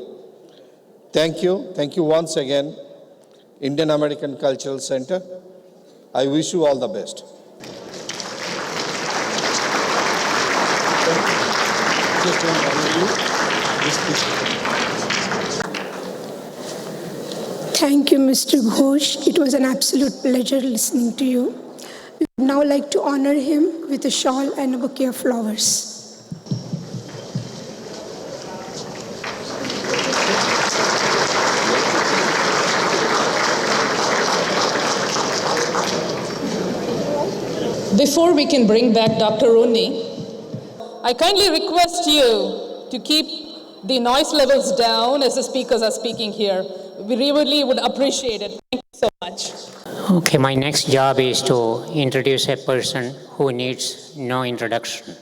Thank you. Thank you once again, Indian American Cultural Center. I wish you all the best. Thank you, Mr. Ghosh. It was an absolute pleasure listening to you. We would now like to honor him with a shawl and a bouquet of flowers. Before we can bring back Dr. Rooney, I kindly request you to keep the noise levels down as the speakers are speaking here. We really would appreciate it. Thank you so much. Okay, my next job is to introduce a person who needs no introduction.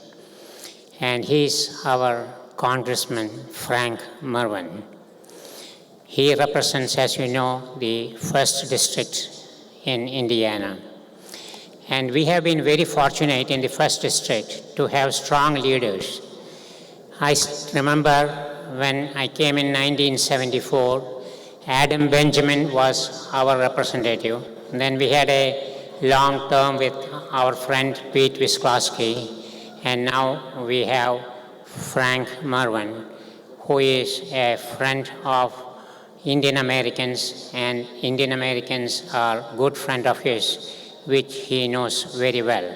And he's our Congressman, Frank Merwin. He represents, as you know, the 1st District in Indiana. And we have been very fortunate in the 1st District to have strong leaders. I remember when I came in 1974, Adam Benjamin was our representative. And then we had a long term with our friend Pete Wisklowski. And now we have Frank Merwin, who is a friend of Indian Americans, and Indian Americans are good friend of his, which he knows very well.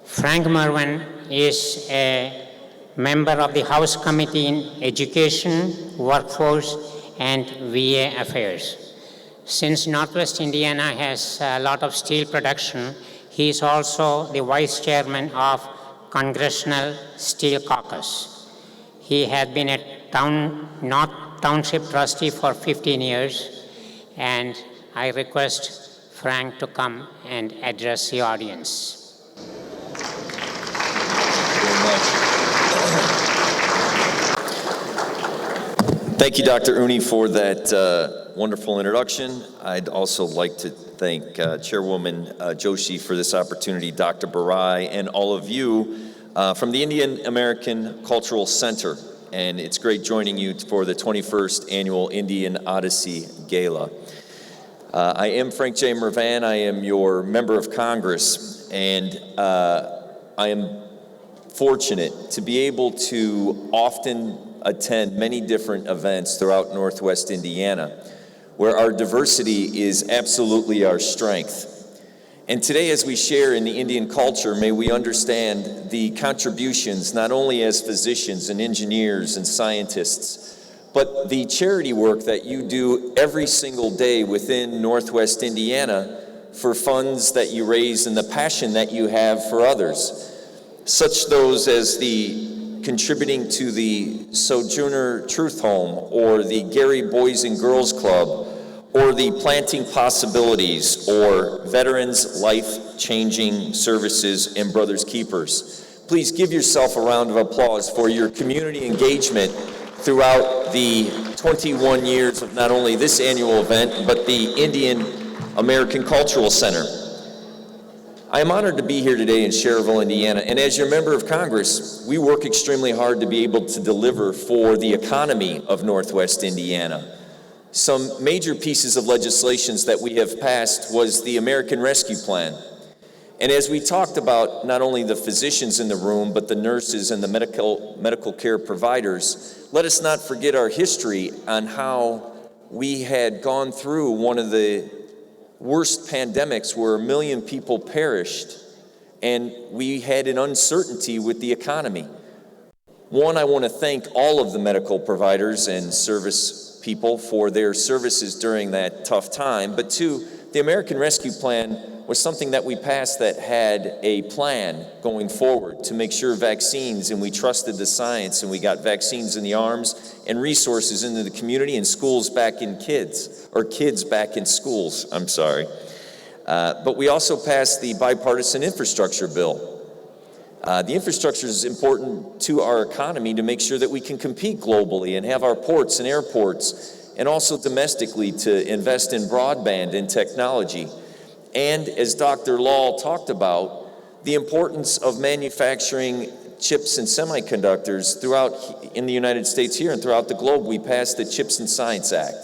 Frank Merwin is a member of the House Committee in Education, Workforce, and VA Affairs. Since Northwest Indiana has a lot of steel production, he is also the Vice Chairman of Congressional Steel Caucus. He had been a North Township trustee for 15 years, and I request Frank to come and address the audience. Thank you, Dr. Rooney, for that wonderful introduction. I'd also like to thank Chairwoman Joshi for this opportunity, Dr. Barai, and all of you from the Indian American Cultural Center. And it's great joining you for the 21st Annual Indian Odyssey Gala. I am Frank J. Mervan. I am your member of Congress, and I am fortunate to be able to often attend many different events throughout Northwest Indiana, where our diversity is absolutely our strength. And today, as we share in the Indian culture, may we understand the contributions, not only as physicians and engineers and scientists, but the charity work that you do every single day within Northwest Indiana for funds that you raise and the passion that you have for others, such those as the contributing to the Sojourner Truth Home, or the Gary Boys and Girls Club, or the Planting Possibilities, or Veterans Life-Changing Services and Brothers Keepers. Please give yourself a round of applause for your community engagement throughout the 21 years of not only this annual event, but the Indian American Cultural Center. I am honored to be here today in Cherville, Indiana, and as your member of Congress, we work extremely hard to be able to deliver for the economy of Northwest Indiana. Some major pieces of legislation that we have passed was the American Rescue Plan. And as we talked about not only the physicians in the room, but the nurses and the medical care providers, let us not forget our history on how we had gone through one of the worst pandemics where 1 million people perished, and we had an uncertainty with the economy. One, I want to thank all of the medical providers and service people for their services during that tough time. But two, the American Rescue Plan was something that we passed that had a plan going forward to make sure vaccines, and we trusted the science, and we got vaccines in the arms and resources into the community, and schools back in kids back in schools, I'm sorry. But we also passed the bipartisan infrastructure bill. The infrastructure is important to our economy to make sure that we can compete globally and have our ports and airports and also domestically to invest in broadband and technology. And as Dr. Lal talked about, the importance of manufacturing chips and semiconductors throughout in the United States here and throughout the globe. We passed the Chips and Science Act.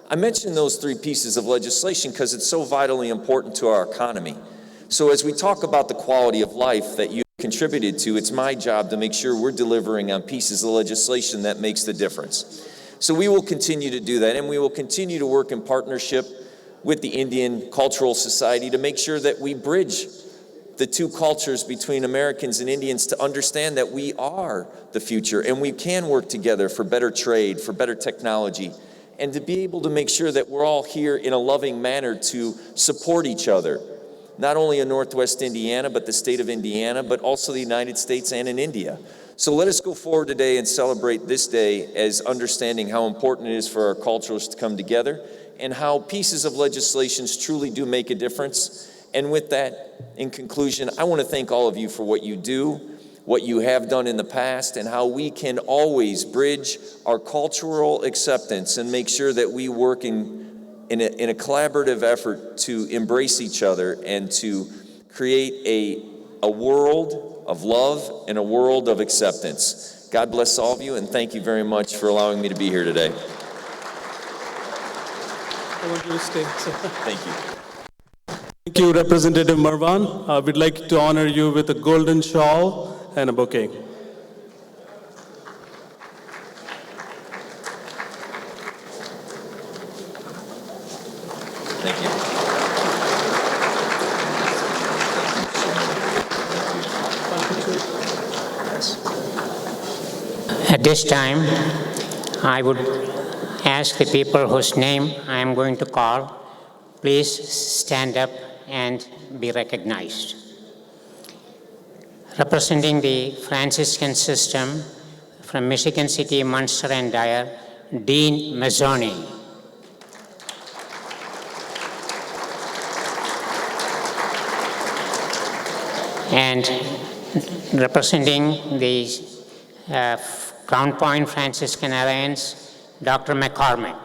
I mentioned those three pieces of legislation because it's so vitally important to our economy. So as we talk about the quality of life that you contributed to, it's my job to make sure we're delivering on pieces of legislation that makes the difference. So we will continue to do that, and we will continue to work in partnership with the Indian Cultural Society to make sure that we bridge the two cultures between Americans and Indians to understand that we are the future and we can work together for better trade, for better technology, and to be able to make sure that we're all here in a loving manner to support each other, not only in Northwest Indiana, but the state of Indiana, but also the United States and in India. So let us go forward today and celebrate this day as understanding how important it is for our cultures to come together and how pieces of legislation truly do make a difference. And with that, in conclusion, I want to thank all of you for what you do, what you have done in the past, and how we can always bridge our cultural acceptance and make sure that we work in a collaborative effort to embrace each other and to create a world of love and a world of acceptance. God bless all of you, and thank you very much for allowing me to be here today. I want you to stay. Thank you. Thank you, Representative Marwan. We'd like to honor you with a golden shawl and a bouquet. Thank you. At this time, I would ask the people whose name I am going to call, please stand up and be recognized. Representing the Franciscan system from Michigan City, Munster and Dyer, Dean Mazzoni. And representing the Crown Point Franciscan Alliance, Dr. McCormick.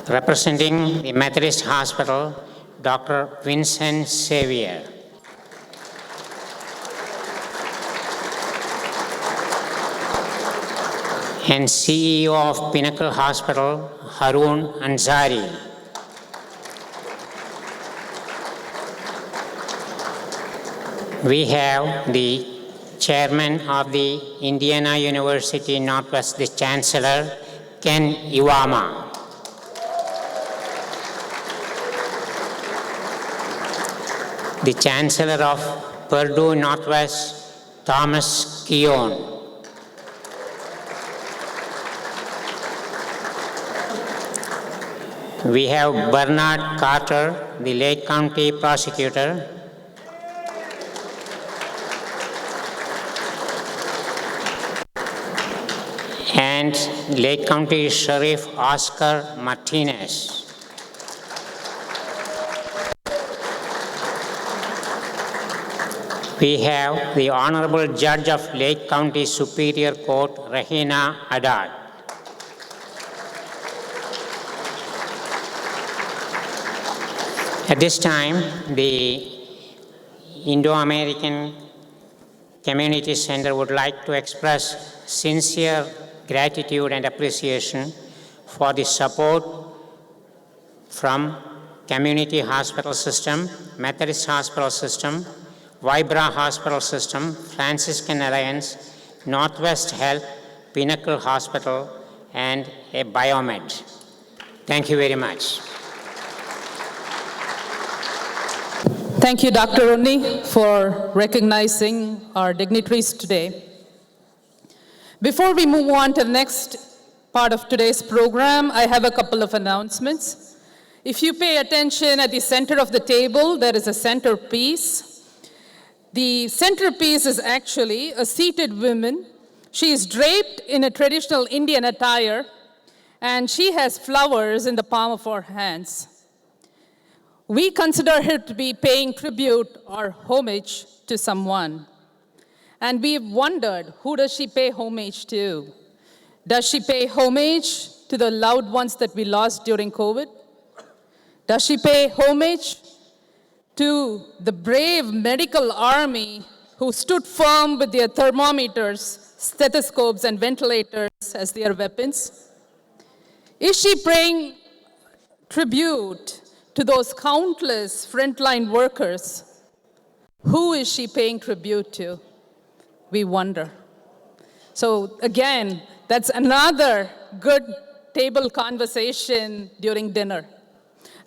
Representing the Methodist Hospital, Dr. Vincent Xavier. And CEO of Pinnacle Hospital, Haroon Ansari. We have the Chairman of the Indiana University Northwest, the Chancellor, Ken Iwama. The Chancellor of Purdue Northwest, Thomas Keown. We have Bernard Carter, the Lake County Prosecutor. And Lake County Sheriff Oscar Martinez. We have the Honorable Judge of Lake County Superior Court, Rahina Haddad. At this time, the Indo-American Community Center would like to express sincere gratitude and appreciation for the support from Community Hospital System, Methodist Hospital System, Vibra Hospital System, Franciscan Alliance, Northwest Health, Pinnacle Hospital, and a Biomed. Thank you very much. Thank you, Dr. Unni, for recognizing our dignitaries today. Before we move on to the next part of today's program, I have a couple of announcements. If you pay attention, at the center of the table, there is a centerpiece. The centerpiece is actually a seated woman. She is draped in a traditional Indian attire, and she has flowers in the palm of her hands. We consider her to be paying tribute or homage to someone. And we've wondered, who does she pay homage to? Does she pay homage to the loved ones that we lost during COVID? Does she pay homage to the brave medical army who stood firm with their thermometers, stethoscopes, and ventilators as their weapons? Is she paying tribute to those countless frontline workers? Who is she paying tribute to? We wonder. So again, that's another good table conversation during dinner.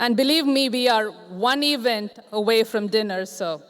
And believe me, we are one event away from dinner, so